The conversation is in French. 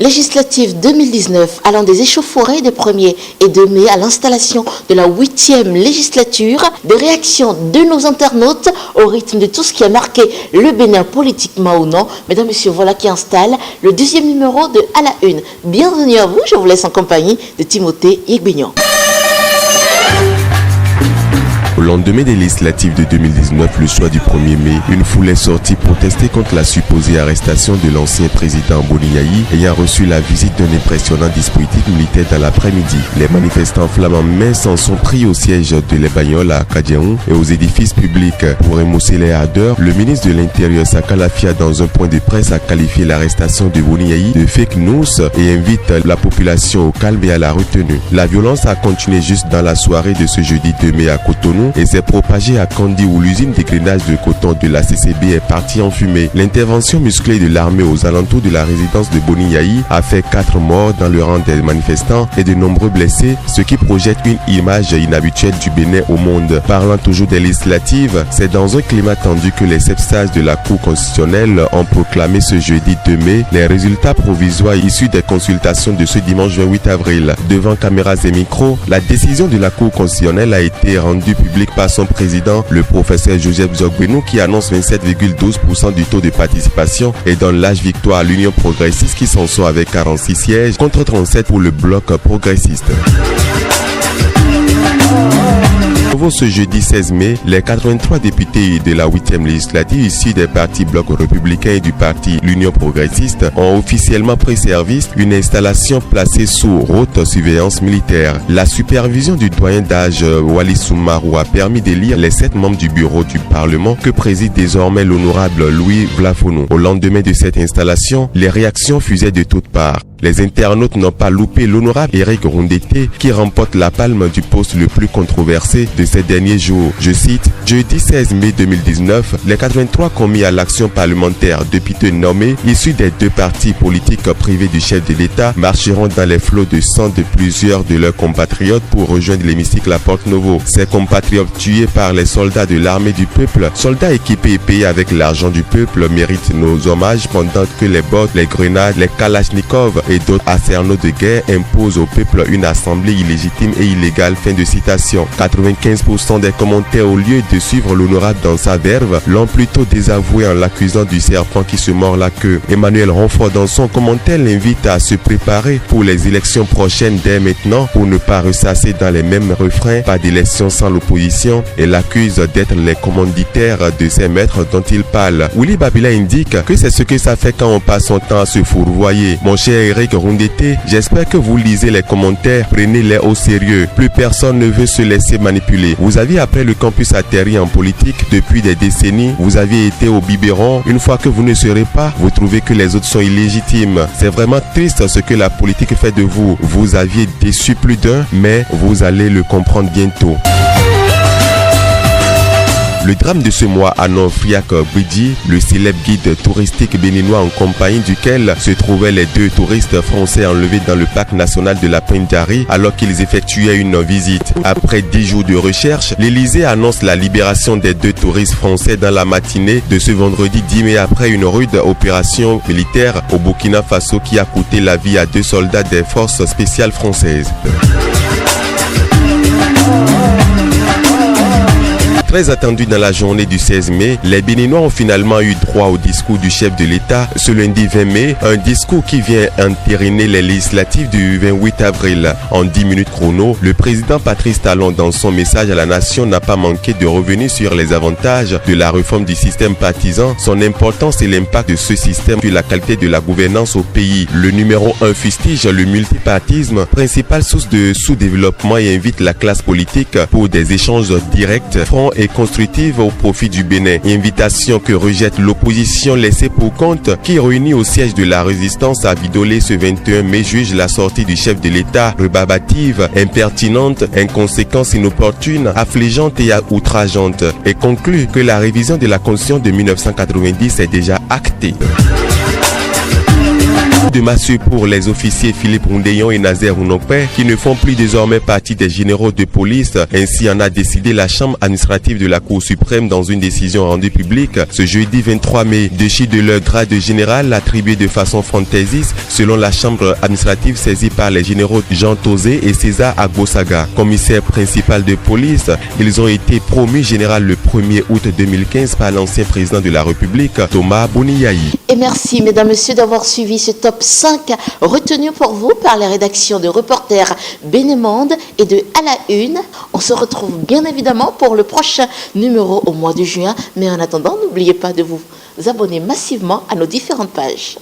Législative 2019 allant des échauffourées des 1er et 2 mai à l'installation de la 8e législature, des réactions de nos internautes au rythme de tout ce qui a marqué le Bénin politiquement ou non. Mesdames, Messieurs, voilà qui installe le 2e numéro de À la Une. Bienvenue à vous, je vous laisse en compagnie de Timothée Yegbignon. Au lendemain des législatives de 2019, le soir du 1er mai, une foule est sortie protester contre la supposée arrestation de l'ancien président Boni-Yayi ayant reçu la visite d'un impressionnant dispositif militaire dans l'après-midi. Les manifestants flammes en main s'en sont pris au siège de Les Bagnoles à Kadiaou et aux édifices publics. Pour émousser les ardeurs, le ministre de l'Intérieur Saka Lafia dans un point de presse a qualifié l'arrestation de Boni-Yayi de fake news et invite la population au calme et à la retenue. La violence a continué juste dans la soirée de ce jeudi 2 mai à Cotonou et s'est propagée à Kandi où l'usine d'égrenage de coton de la CCB est partie en fumée. L'intervention musclée de l'armée aux alentours de la résidence de Boni-Yayi a fait 4 morts dans le rang des manifestants et de nombreux blessés, ce qui projette une image inhabituelle du Bénin au monde. Parlant toujours des législatives, c'est dans un climat tendu que les 7 sages de la Cour constitutionnelle ont proclamé ce jeudi 2 mai les résultats provisoires issus des consultations de ce dimanche 28 avril. Devant caméras et micros, la décision de la Cour constitutionnelle a été rendue publique par son président, le professeur Joseph Zogbenou, qui annonce 27,12% du taux de participation et donne l'âge victoire à l'Union progressiste qui s'en sort avec 46 sièges contre 37 pour le bloc progressiste. Ce jeudi 16 mai, les 83 députés de la 8e législative issus des partis blocs républicains et du parti l'Union progressiste ont officiellement pris service une installation placée sous haute surveillance militaire. La supervision du doyen d'âge Wali Soumarou a permis d'élire les 7 membres du bureau du Parlement que préside désormais l'honorable Louis Vlafonou. Au lendemain de cette installation, les réactions fusaient de toutes parts. Les internautes n'ont pas loupé l'honorable Eric Rondete qui remporte la palme du poste le plus controversé de ces derniers jours. Je cite, « Jeudi 16 mai 2019, les 83 commis à l'action parlementaire députés nommés, issus des 2 partis politiques privés du chef de l'État, marcheront dans les flots de sang de plusieurs de leurs compatriotes pour rejoindre l'hémicycle à Porte-Novo. Ces compatriotes tués par les soldats de l'armée du peuple, soldats équipés et payés avec l'argent du peuple, méritent nos hommages pendant que les bottes, les grenades, les kalachnikovs et d'autres arsenaux de guerre imposent au peuple une assemblée illégitime et illégale. » Fin de citation. 95% des commentaires, au lieu de suivre l'honorable dans sa verve, l'ont plutôt désavoué en l'accusant du serpent qui se mord la queue. Emmanuel Ronfort dans son commentaire l'invite à se préparer pour les élections prochaines dès maintenant pour ne pas ressasser dans les mêmes refrains, pas d'élection sans l'opposition, et l'accuse d'être les commanditaires de ces maîtres dont il parle. Willy Babila indique que c'est ce que ça fait quand on passe son temps à se fourvoyer. Mon cher Eric Rondete, j'espère que vous lisez les commentaires, prenez-les au sérieux. Plus personne ne veut se laisser manipuler. Vous aviez après le campus atterri en politique depuis des décennies, vous aviez été au biberon. Une fois que vous ne serez pas, vous trouvez que les autres sont illégitimes. C'est vraiment triste ce que la politique fait de vous. Vous aviez déçu plus d'un, mais vous allez le comprendre bientôt. Le drame de ce mois annonce Friak Bridji, le célèbre guide touristique béninois en compagnie duquel se trouvaient les 2 touristes français enlevés dans le parc national de la Pendjari alors qu'ils effectuaient une visite. Après 10 jours de recherche, l'Élysée annonce la libération des 2 touristes français dans la matinée de ce vendredi 10 mai après une rude opération militaire au Burkina Faso qui a coûté la vie à 2 soldats des forces spéciales françaises. Très attendu dans la journée du 16 mai, les Béninois ont finalement eu droit au discours du chef de l'État ce lundi 20 mai, un discours qui vient entériner les législatives du 28 avril. En 10 minutes chrono, le président Patrice Talon, dans son message à la nation, n'a pas manqué de revenir sur les avantages de la réforme du système partisan, son importance et l'impact de ce système sur la qualité de la gouvernance au pays. Le numéro 1 fustige le multipartisme, principale source de sous-développement, et invite la classe politique pour des échanges directs, francs et constructive au profit du Bénin. Invitation que rejette l'opposition laissée pour compte qui réunit au siège de la résistance à Bidolé ce 21 mai juge la sortie du chef de l'État rebarbative, impertinente, inconséquence inopportune, affligeante et outrageante et conclut que la révision de la Constitution de 1990 est déjà actée. de massue pour les officiers Philippe Oundeyon et Nazer Ounokpe qui ne font plus désormais partie des généraux de police. Ainsi en a décidé la chambre administrative de la Cour suprême dans une décision rendue publique ce jeudi 23 mai. Déchus de leur grade de général attribué de façon fantaisiste selon la chambre administrative saisie par les généraux Jean Tozé et César Agbosaga. Commissaire principal de police, ils ont été promus général le 1er août 2015 par l'ancien président de la République, Thomas Boniyahi. Et merci, mesdames, messieurs, d'avoir suivi ce top 5 retenu pour vous par la rédaction de Reporters Bénémonde et de À la Une. On se retrouve bien évidemment pour le prochain numéro au mois de juin. Mais en attendant, n'oubliez pas de vous abonner massivement à nos différentes pages.